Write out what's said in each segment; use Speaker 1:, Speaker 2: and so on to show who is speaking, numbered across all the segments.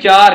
Speaker 1: 4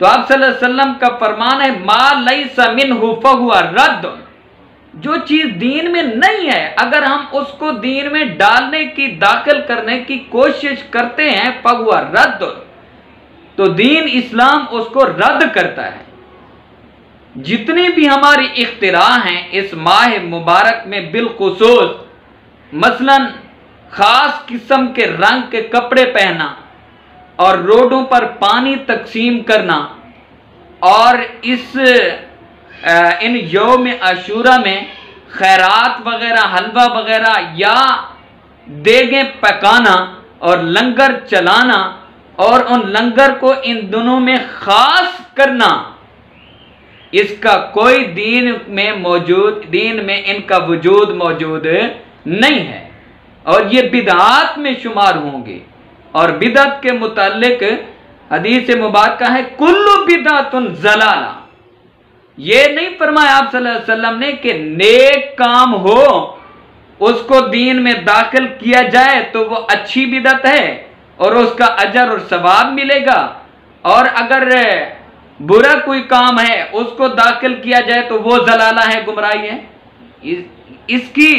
Speaker 1: تو آپ صلی اللہ علیہ وسلم کا فرمان ہے ما لیس منہ فہو رد، جو چیز دین میں نہیں ہے اگر ہم اس کو دین میں ڈالنے کی، داخل کرنے کی کوشش کرتے ہیں، فہو رد، تو دین اسلام اس کو رد کرتا ہے۔ جتنی بھی ہماری اختراع ہیں اس ماہ مبارک میں بالخصوص، مثلا خاص قسم کے رنگ کے کپڑے پہننا اور روڈوں پر پانی تقسیم کرنا، اور ان یوم عاشورہ میں خیرات وغیرہ، حلوہ وغیرہ یا دیگیں پکانا اور لنگر چلانا، اور ان لنگر کو ان دنوں میں خاص کرنا، اس کا کوئی دین میں ان کا وجود موجود نہیں ہے، اور یہ بدعات میں شمار ہوں گے۔ اور بدعت کے متعلق حدیث مبارکہ ہے کل بدعت ضلالہ، یہ نہیں فرمایا آپ صلی اللہ علیہ وسلم نے کہ نیک کام ہو اس کو دین میں داخل کیا جائے تو وہ اچھی بدعت ہے اور اس کا اجر اور ثواب ملے گا، اور اگر برا کوئی کام ہے اس کو داخل کیا جائے تو وہ ضلالہ ہے، گمراہی ہے۔ اس کی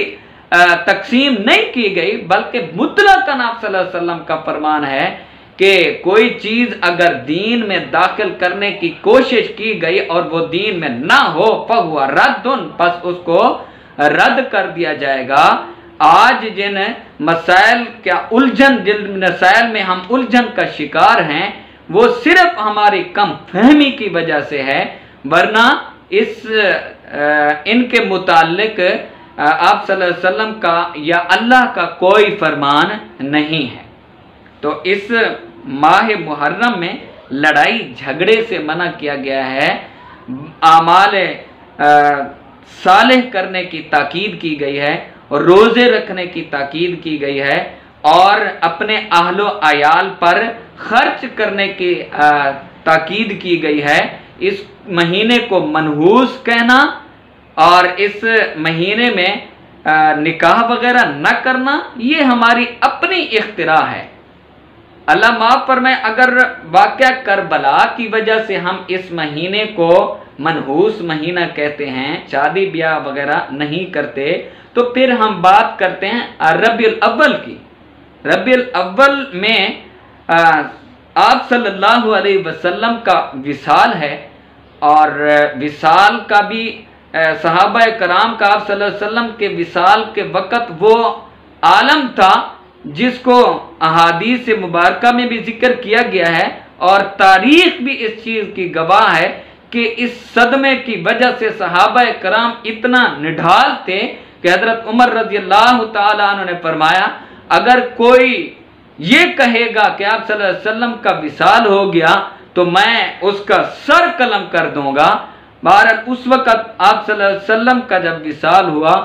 Speaker 1: تقسیم نہیں کی گئی، بلکہ مطلقاً آپ صلی اللہ علیہ وسلم کا فرمان ہے کہ کوئی چیز اگر دین میں داخل کرنے کی کوشش کی گئی اور وہ دین میں نہ ہو فہو رد، پس اس کو رد کر دیا جائے گا۔ آج جن مسائل جن مسائل میں ہم الجھن کا شکار ہیں وہ صرف ہماری کم فہمی کی وجہ سے ہے، ورنہ ان کے متعلق آپ صلی اللہ علیہ وسلم کا یا اللہ کا کوئی فرمان نہیں ہے۔ تو اس ماہ محرم میں لڑائی جھگڑے سے منع کیا گیا ہے، اعمال صالح کرنے کی تاکید کی گئی ہے، روزے رکھنے کی تاکید کی گئی ہے، اور اپنے اہل و عیال پر خرچ کرنے کی تاکید کی گئی ہے۔ اس مہینے کو منحوس کہنا اور اس مہینے میں نکاح وغیرہ نہ کرنا یہ ہماری اپنی اختراع ہے۔ اللہ معاف فرمائے، اگر واقعہ کربلا کی وجہ سے ہم اس مہینے کو منحوس مہینہ کہتے ہیں، شادی بیاہ وغیرہ نہیں کرتے، تو پھر ہم بات کرتے ہیں ربیع الاول کی۔ ربیع الاول میں آپ صلی اللہ علیہ وسلم کا وصال ہے، اور وصال کا بھی صحابہ کرام کا آپ صلی اللہ علیہ وسلم کے وصال کے وقت وہ عالم تھا جس کو احادیث مبارکہ میں بھی ذکر کیا گیا ہے، اور تاریخ بھی اس چیز کی گواہ ہے کہ اس صدمے کی وجہ سے صحابہ کرام اتنا نڈھال تھے کہ حضرت عمر رضی اللہ تعالیٰ عنہ نے فرمایا اگر کوئی یہ کہے گا کہ آپ صلی اللہ علیہ وسلم کا وصال ہو گیا تو میں اس کا سر قلم کر دوں گا۔ بہرحال اس وقت آپ صلی اللہ علیہ وسلم کا جب وصال ہوا،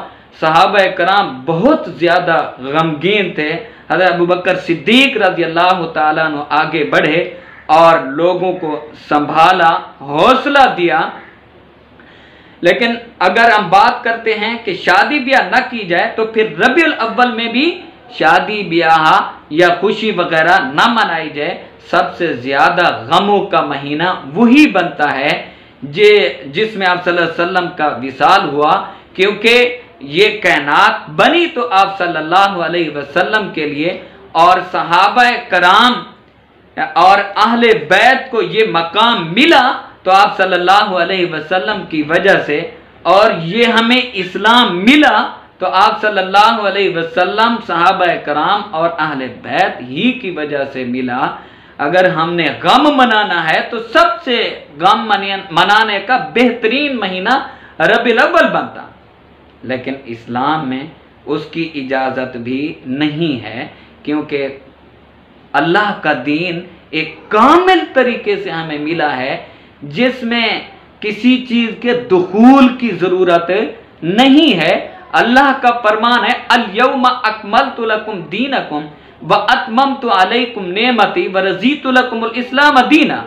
Speaker 1: صحابہ کرام بہت زیادہ غمگین تھے۔ حضرت ابوبکر صدیق رضی اللہ تعالیٰ عنہ آگے بڑھے اور لوگوں کو سنبھالا، حوصلہ دیا۔ لیکن اگر ہم بات کرتے ہیں کہ شادی بیاہ نہ کی جائے تو پھر ربیع الاول میں بھی شادی بیاہ یا خوشی وغیرہ نہ منائی جائے۔ سب سے زیادہ غموں کا مہینہ وہی بنتا ہے جس میں آپ صلی اللہ علیہ وسلم کا وصال ہوا، کیونکہ یہ کائنات بنی تو آپ صلی اللہ علیہ وسلم کے لیے، اور صحابہ کرام اور اہل بیت کو یہ مقام ملا تو آپ صلی اللہ علیہ وسلم کی وجہ سے، اور یہ ہمیں اسلام ملا تو آپ صلی اللہ علیہ وسلم، صحابہ کرام اور اہل بیت ہی کی وجہ سے ملا۔ اگر ہم نے غم منانا ہے تو سب سے غم منانے کا بہترین مہینہ ربیع الاول بنتا، لیکن اسلام میں اس کی اجازت بھی نہیں ہے، کیونکہ اللہ کا دین ایک کامل طریقے سے ہمیں ملا ہے جس میں کسی چیز کے دخول کی ضرورت نہیں ہے۔ اللہ کا فرمان ہے الیوم اکملت لکم دینکم واتممت علیکم نعمتی ورضیت لکم الاسلام دینا،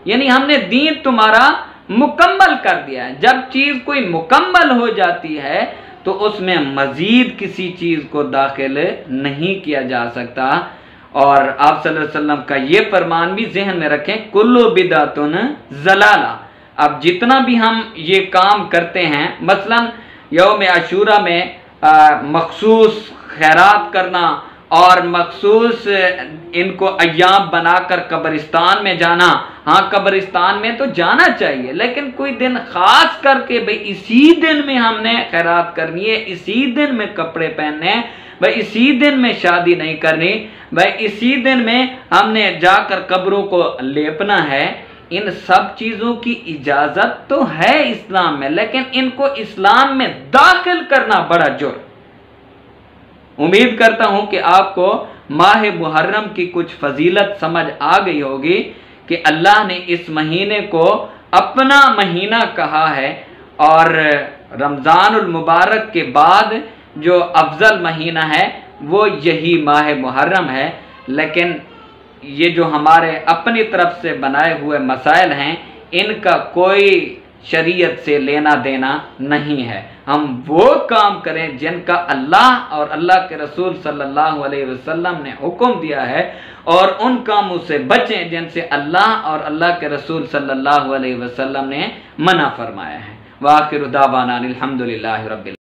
Speaker 1: یعنی ہم نے دین تمہارا مکمل کر دیا ہے۔ جب چیز کوئی مکمل ہو جاتی ہے تو اس میں مزید کسی چیز کو داخل نہیں کیا جا سکتا، اور آپ صلی اللہ علیہ وسلم کا یہ فرمان بھی ذہن میں رکھیں، کلو بدعتن ضلالہ۔ اب جتنا بھی ہم یہ کام کرتے ہیں، مثلا یوم عاشورہ میں مخصوص خیرات کرنا اور مخصوص ان کو ایام بنا کر قبرستان میں جانا، ہاں قبرستان میں تو جانا چاہیے، لیکن کوئی دن خاص کر کے بھئی اسی دن میں ہم نے خیرات کرنی ہے، اسی دن میں کپڑے پہننے ہیں، بھئی اسی دن میں شادی نہیں کرنی، بھئی اسی دن میں ہم نے جا کر قبروں کو لیپنا ہے، ان سب چیزوں کی اجازت تو ہے اسلام میں، لیکن ان کو اسلام میں داخل کرنا بڑا جرم۔ امید کرتا ہوں کہ آپ کو ماہ محرم کی کچھ فضیلت سمجھ آ گئی ہوگی کہ اللہ نے اس مہینے کو اپنا مہینہ کہا ہے، اور رمضان المبارک کے بعد جو افضل مہینہ ہے وہ یہی ماہ محرم ہے، لیکن یہ جو ہمارے اپنی طرف سے بنائے ہوئے مسائل ہیں ان کا کوئی شریعت سے لینا دینا نہیں ہے۔ ہم وہ کام کریں جن کا اللہ اور اللہ کے رسول صلی اللہ علیہ وسلم نے حکم دیا ہے، اور ان کاموں سے بچیں جن سے اللہ اور اللہ کے رسول صلی اللہ علیہ وسلم نے منع فرمایا ہے۔ وآخر دعوانا الحمدللہ رب العالمین۔